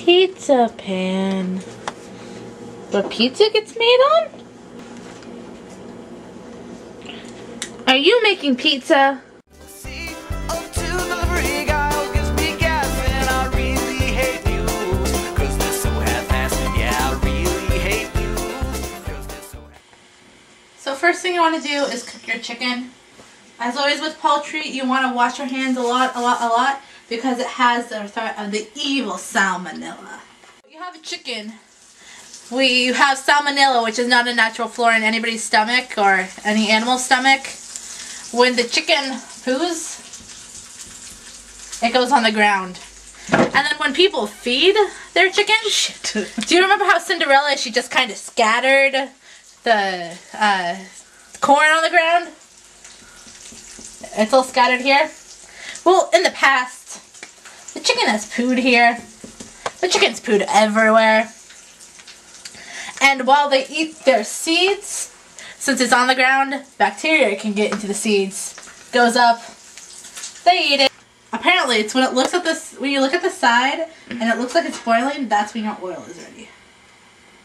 pizza pan. Where pizza gets made on? Are you making pizza? So first thing you want to do is cook your chicken. As always with poultry, you want to wash your hands a lot because it has the threat of the evil salmonella. You have a chicken. We have salmonella, which is not a natural flora in anybody's stomach or any animal's stomach. When the chicken poos, it goes on the ground. And then when people feed their chicken, do you remember how Cinderella, she just kind of scattered the corn on the ground? It's all scattered here. Well, in the past, the chicken has pooed here. The chicken's pooed everywhere. And while they eat their seeds, since it's on the ground, bacteria can get into the seeds. Goes up, they eat it. Apparently, it's when it looks at this, when you look at the side and it looks like it's boiling, that's when your oil is ready.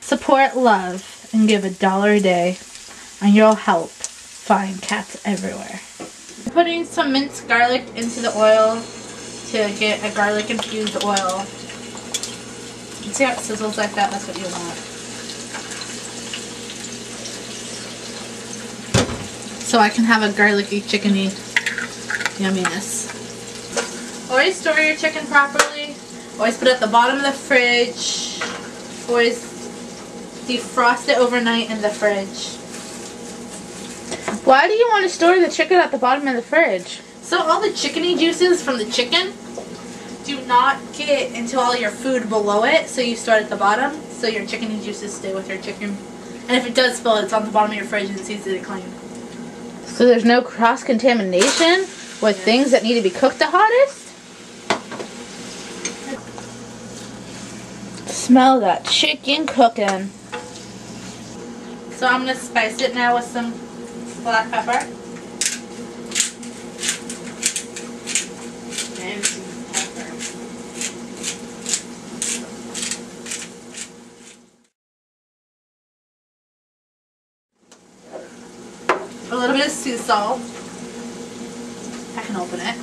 Support love and give $1 a day, and you'll help find cats everywhere. Putting some minced garlic into the oil to get a garlic infused oil. See how it sizzles like that? That's what you want. So I can have a garlicky chickeny yumminess. Always store your chicken properly. Always put it at the bottom of the fridge. Always defrost it overnight in the fridge. Why do you want to store the chicken at the bottom of the fridge? So all the chickeny juices from the chicken do not get into all your food below it, so you store it at the bottom, so your chickeny juices stay with your chicken. And if it does spill, it's on the bottom of your fridge and it's easy to clean. So there's no cross-contamination with things that need to be cooked the hottest? Smell that chicken cooking. So I'm going to spice it now with some black pepper. And some pepper. A little bit of sea salt. I can open it.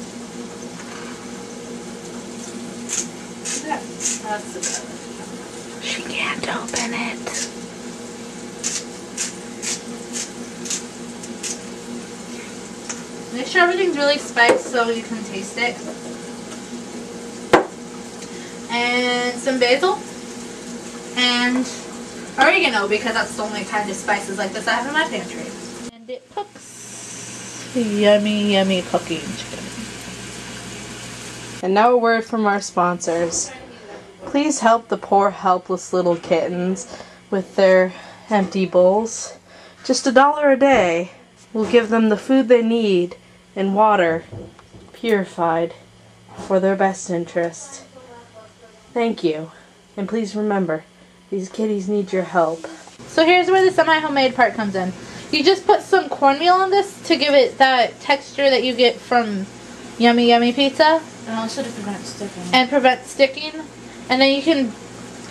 That's about it. She can't open it. Make sure everything's really spiced so you can taste it. And some basil. And oregano, because that's the only kind of spices like this I have in my pantry. And it cooks. Yummy, yummy cooking chicken. And now a word from our sponsors. Please help the poor helpless little kittens with their empty bowls. Just $1 a day will give them the food they need and water purified for their best interest. Thank you. And please remember, these kitties need your help. So here's where the semi-homemade part comes in. You just put some cornmeal on this to give it that texture that you get from Yummy Yummy Pizza. And also to prevent sticking. And prevent sticking. And then you can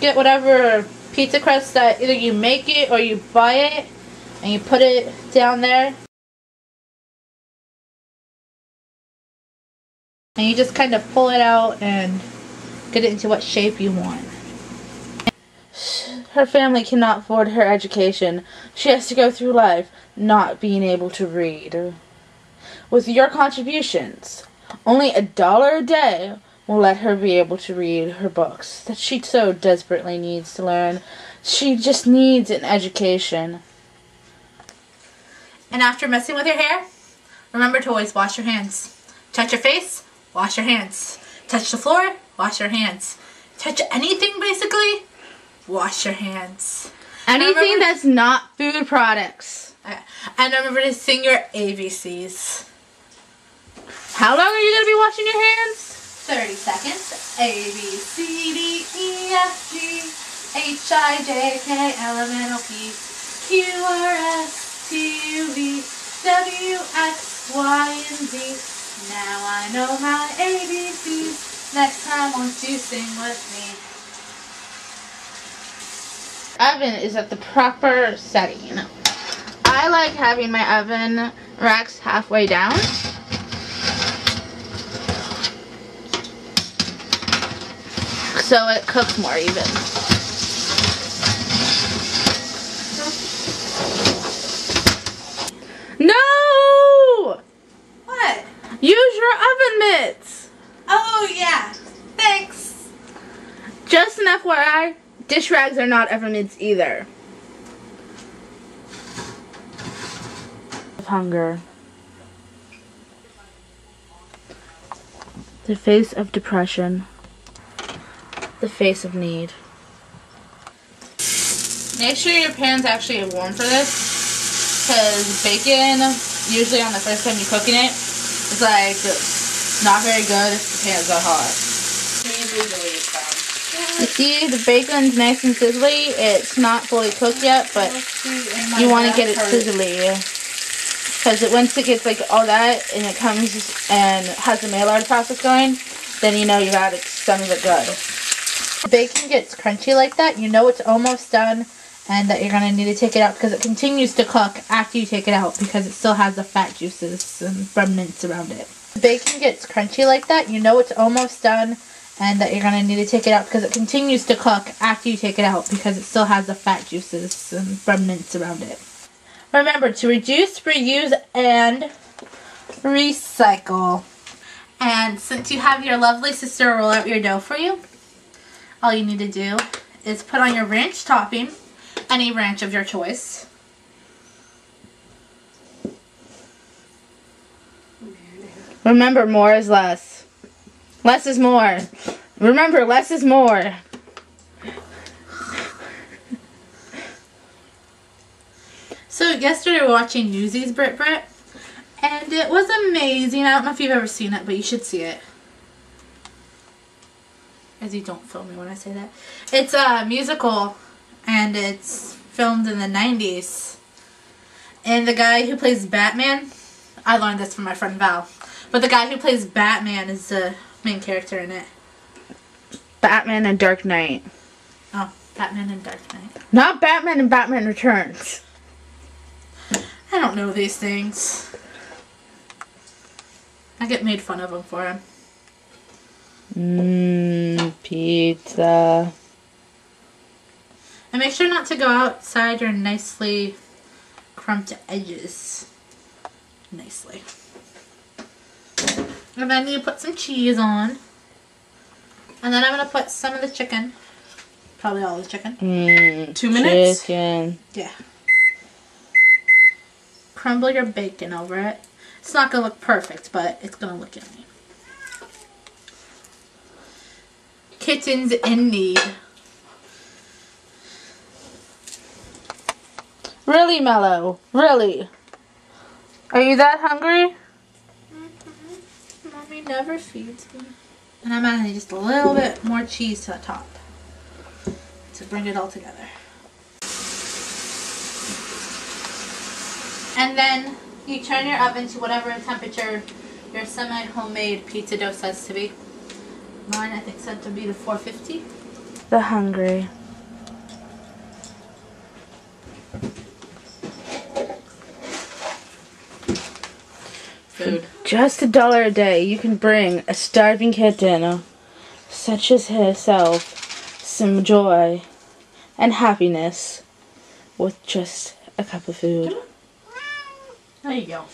get whatever pizza crust that either you make it or you buy it. And you put it down there. And you just kind of pull it out and get it into what shape you want. Her family cannot afford her education. She has to go through life not being able to read. With your contributions, only $1 a day will let her be able to read her books that she so desperately needs to learn. She just needs an education. And after messing with your hair, remember to always wash your hands. Touch your face, wash your hands. Touch the floor, wash your hands. Touch anything basically, wash your hands. Anything that's not food products. And remember to sing your ABCs. How long are you going to be washing your hands? 30 seconds. A, B, C, D, E, F, G, H, I, J, K, L, M, N, O, P, Q, R, S, T, U, V, W, X, Y, and Z. Now I know my ABCs. Next time, won't you sing with me? oven is at the proper setting. I like having my oven racks halfway down. So it cooks more even. No! What? Use your oven mitts. Oh, yeah. Thanks. Just an FYI, dish rags are not oven mitts either. Hunger. The face of depression. The face of need. Make sure your pan's actually warm for this, because bacon, usually on the first time you're cooking it, it's like not very good if the pan's that hot. You see, the bacon's nice and sizzly. It's not fully cooked yet, but you want to get it sizzly. Because once it gets like all that and it comes and has the Maillard process going, then you know you got some of it good. If the bacon gets crunchy like that, you know it's almost done and that you're going to need to take it out because it continues to cook after you take it out because it still has the fat juices and remnants around it. If the bacon gets crunchy like that, you know it's almost done and that you're going to need to take it out because it continues to cook after you take it out because it still has the fat juices and remnants around it. Remember to reduce, reuse, and recycle. And since you have your lovely sister roll out your dough for you, all you need to do is put on your ranch topping, any ranch of your choice. Remember, more is less. Less is more. Remember, less is more. So yesterday we were watching Newsies Brit, and it was amazing. I don't know if you've ever seen it, but you should see it. As you don't film me when I say that. It's a musical, and it's filmed in the 90s. And the guy who plays Batman, I learned this from my friend Val, but the guy who plays Batman is the main character in it. Batman and Dark Knight. Oh, Batman and Dark Knight. Not Batman and Batman Returns. I don't know these things. I get made fun of them for them. Pizza. And make sure not to go outside your nicely crumped edges. Nicely. And then you put some cheese on. And then I'm going to put some of the chicken. Probably all the chicken. 2 minutes? Chicken. Yeah. Crumble your bacon over it. It's not going to look perfect, but it's going to look yummy. Kittens in need. Really, Mello? Really? Are you that hungry? Mommy never feeds me. And I'm adding just a little bit more cheese to the top to bring it all together. And then you turn your oven to whatever temperature your semi-homemade pizza dough says to be. Mine, I think, set to be to 450. The hungry. Food. For just $1 a day, you can bring a starving kitten, such as herself, some joy and happiness with just a cup of food. There you go.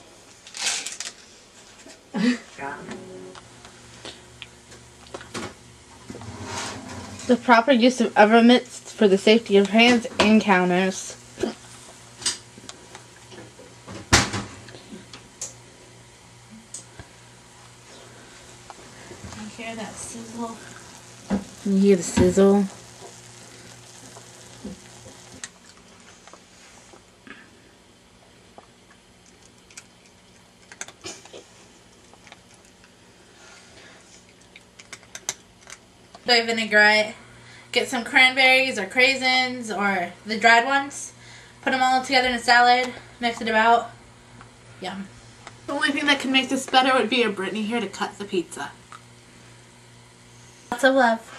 The proper use of oven mitts for the safety of hands and counters. You hear that sizzle? You hear the sizzle? Soy vinaigrette. Get some cranberries or craisins or the dried ones. Put them all together in a salad. Mix it about. Yum. The only thing that could make this better would be a Brittany here to cut the pizza. Lots of love.